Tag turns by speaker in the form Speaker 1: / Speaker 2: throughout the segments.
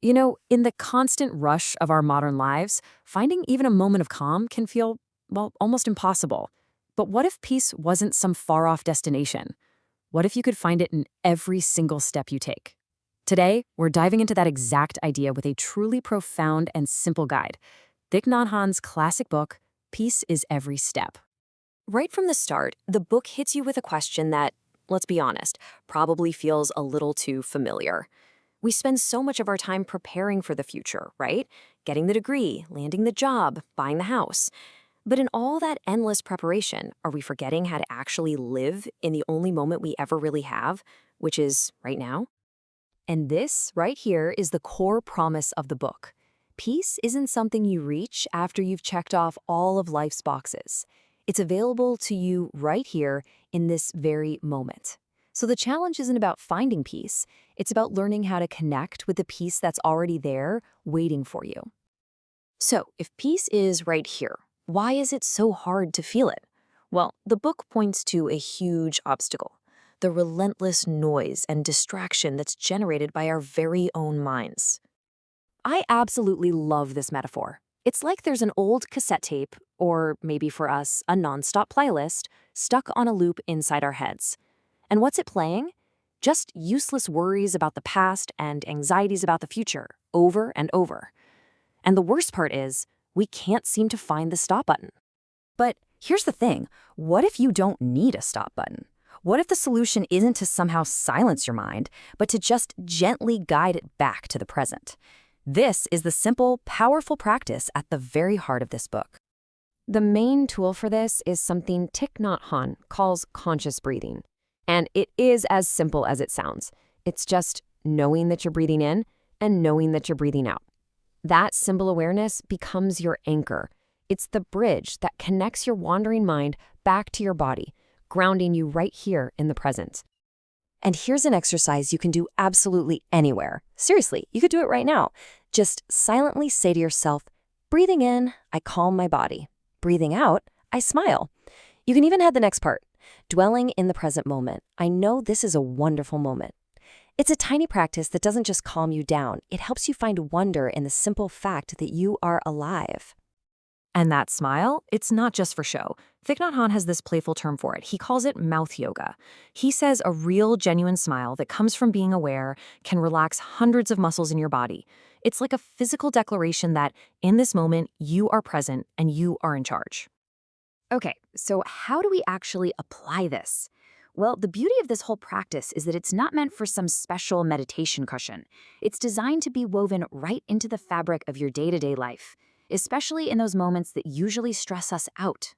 Speaker 1: In the constant rush of our modern lives, finding even a moment of calm can feel, well, almost impossible. But what if peace wasn't some far-off destination? What if you could find it in every single step you take? Today, we're diving into that exact idea with a truly profound and simple guide. Thich Nhat Hanh's classic book, Peace is Every Step. Right from the start, the book hits you with a question that, let's be honest, probably feels a little too familiar. We spend so much of our time preparing for the future, right? Getting the degree, landing the job, buying the house. But in all that endless preparation, are we forgetting how to actually live in the only moment we ever really have, which is right now? And this, right here, is the core promise of the book. Peace isn't something you reach after you've checked off all of life's boxes. It's available to you right here in this very moment. So the challenge isn't about finding peace, it's about learning how to connect with the peace that's already there, waiting for you. So, if peace is right here, why is it so hard to feel it? Well, the book points to a huge obstacle: the relentless noise and distraction that's generated by our very own minds. I absolutely love this metaphor. It's like there's an old cassette tape, or maybe for us, a nonstop playlist, stuck on a loop inside our heads. And what's it playing? Just useless worries about the past and anxieties about the future, over and over. And the worst part is, we can't seem to find the stop button.
Speaker 2: But here's the thing, what if you don't need a stop button? What if the solution isn't to somehow silence your mind, but to just gently guide it back to the present? This is the simple, powerful practice at the very heart of this book. The main tool for this is something Thich Nhat Hanh calls conscious breathing. And it is as simple as it sounds. It's just knowing that you're breathing in and knowing that you're breathing out. That simple awareness becomes your anchor. It's the bridge that connects your wandering mind back to your body, grounding you right here in the present. And here's an exercise you can do absolutely anywhere. Seriously, you could do it right now. Just silently say to yourself, breathing in, I calm my body. Breathing out, I smile. You can even add the next part. Dwelling in the present moment. I know this is a wonderful moment. It's a tiny practice that doesn't just calm you down. It helps you find wonder in the simple fact that you are alive.
Speaker 1: And that smile, it's not just for show. Thich Nhat Hanh has this playful term for it. He calls it mouth yoga. He says a real, genuine smile that comes from being aware can relax hundreds of muscles in your body. It's like a physical declaration that, in this moment, you are present and you are in charge.
Speaker 2: Okay, so how do we actually apply this? Well, the beauty of this whole practice is that it's not meant for some special meditation cushion. It's designed to be woven right into the fabric of your day-to-day life, especially in those moments that usually stress us out.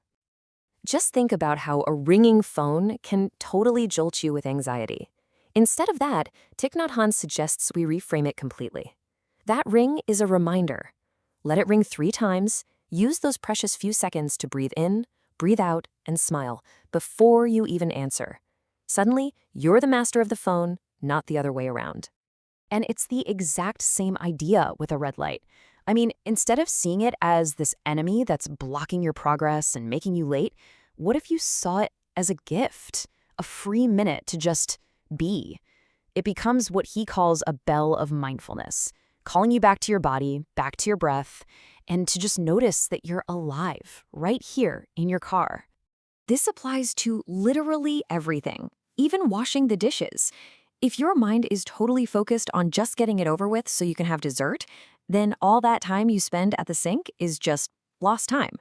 Speaker 1: Just think about how a ringing phone can totally jolt you with anxiety. Instead of that, Thich Nhat Hanh suggests we reframe it completely. That ring is a reminder. Let it ring 3 times. Use those precious few seconds to breathe in, breathe out, and smile before you even answer. Suddenly, you're the master of the phone, not the other way around. And it's the exact same idea with a red light. I mean, instead of seeing it as this enemy that's blocking your progress and making you late, what if you saw it as a gift, a free minute to just be? It becomes what he calls a bell of mindfulness, calling you back to your body, back to your breath, and to just notice that you're alive right here in your car. This applies to literally everything, even washing the dishes. If your mind is totally focused on just getting it over with so you can have dessert, then all that time you spend at the sink is just lost time.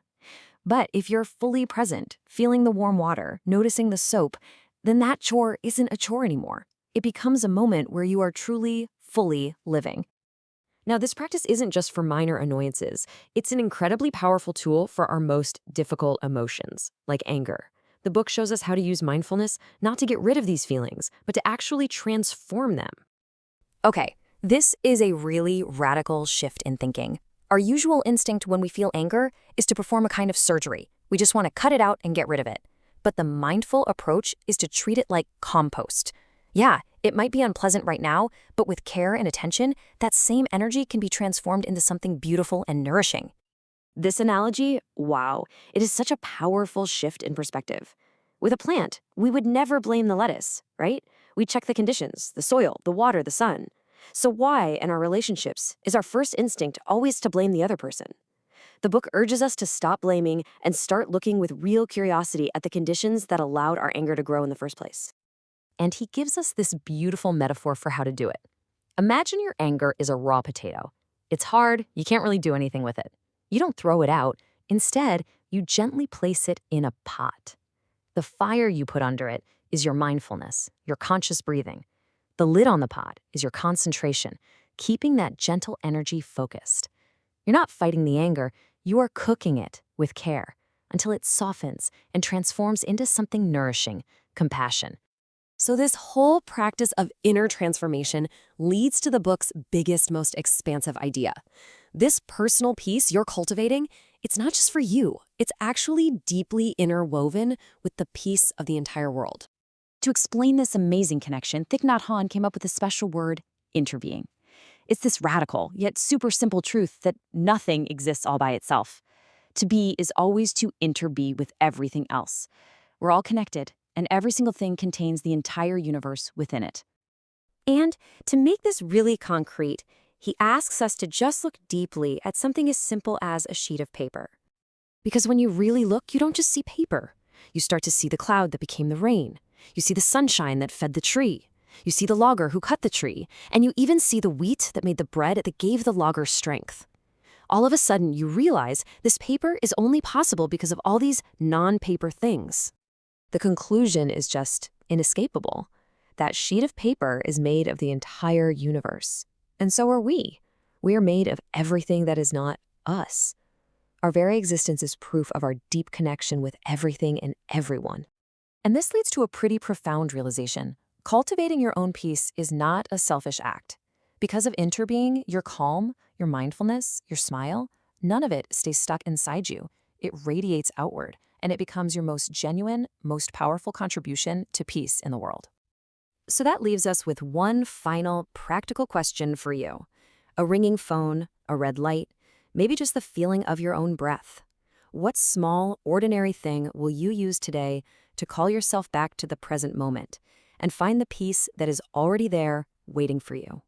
Speaker 1: But if you're fully present, feeling the warm water, noticing the soap, then that chore isn't a chore anymore. It becomes a moment where you are truly, fully living. Now, this practice isn't just for minor annoyances. It's an incredibly powerful tool for our most difficult emotions, like anger. The book shows us how to use mindfulness not to get rid of these feelings, but to actually transform them. Okay, this is a really radical shift in thinking. Our usual instinct when we feel anger is to perform a kind of surgery. We just want to cut it out and get rid of it. But the mindful approach is to treat it like compost. Yeah, it might be unpleasant right now, but with care and attention, that same energy can be transformed into something beautiful and nourishing. This analogy, wow, it is such a powerful shift in perspective. With a plant, we would never blame the lettuce, right? We check the conditions, the soil, the water, the sun. So why, in our relationships, is our first instinct always to blame the other person? The book urges us to stop blaming and start looking with real curiosity at the conditions that allowed our anger to grow in the first place. And he gives us this beautiful metaphor for how to do it. Imagine your anger is a raw potato. It's hard, you can't really do anything with it. You don't throw it out. Instead, you gently place it in a pot. The fire you put under it is your mindfulness, your conscious breathing. The lid on the pot is your concentration, keeping that gentle energy focused. You're not fighting the anger, you are cooking it with care until it softens and transforms into something nourishing, compassion. So this whole practice of inner transformation leads to the book's biggest, most expansive idea. This personal peace you're cultivating, it's not just for you. It's actually deeply interwoven with the peace of the entire world.
Speaker 2: To explain this amazing connection, Thich Nhat Hanh came up with a special word, interbeing. It's this radical, yet super simple truth that nothing exists all by itself. To be is always to interbe with everything else. We're all connected, and every single thing contains the entire universe within it.
Speaker 1: And to make this really concrete, he asks us to just look deeply at something as simple as a sheet of paper. Because when you really look, you don't just see paper. You start to see the cloud that became the rain. You see the sunshine that fed the tree. You see the logger who cut the tree. And you even see the wheat that made the bread that gave the logger strength. All of a sudden, you realize this paper is only possible because of all these non-paper things. The conclusion is just inescapable. That sheet of paper is made of the entire universe. And so are we. We are made of everything that is not us. Our very existence is proof of our deep connection with everything and everyone. And this leads to a pretty profound realization. Cultivating your own peace is not a selfish act. Because of interbeing, your calm, your mindfulness, your smile, none of it stays stuck inside you. It radiates outward, and it becomes your most genuine, most powerful contribution to peace in the world. So that leaves us with one final practical question for you. A ringing phone, a red light, maybe just the feeling of your own breath. What small, ordinary thing will you use today to call yourself back to the present moment and find the peace that is already there waiting for you?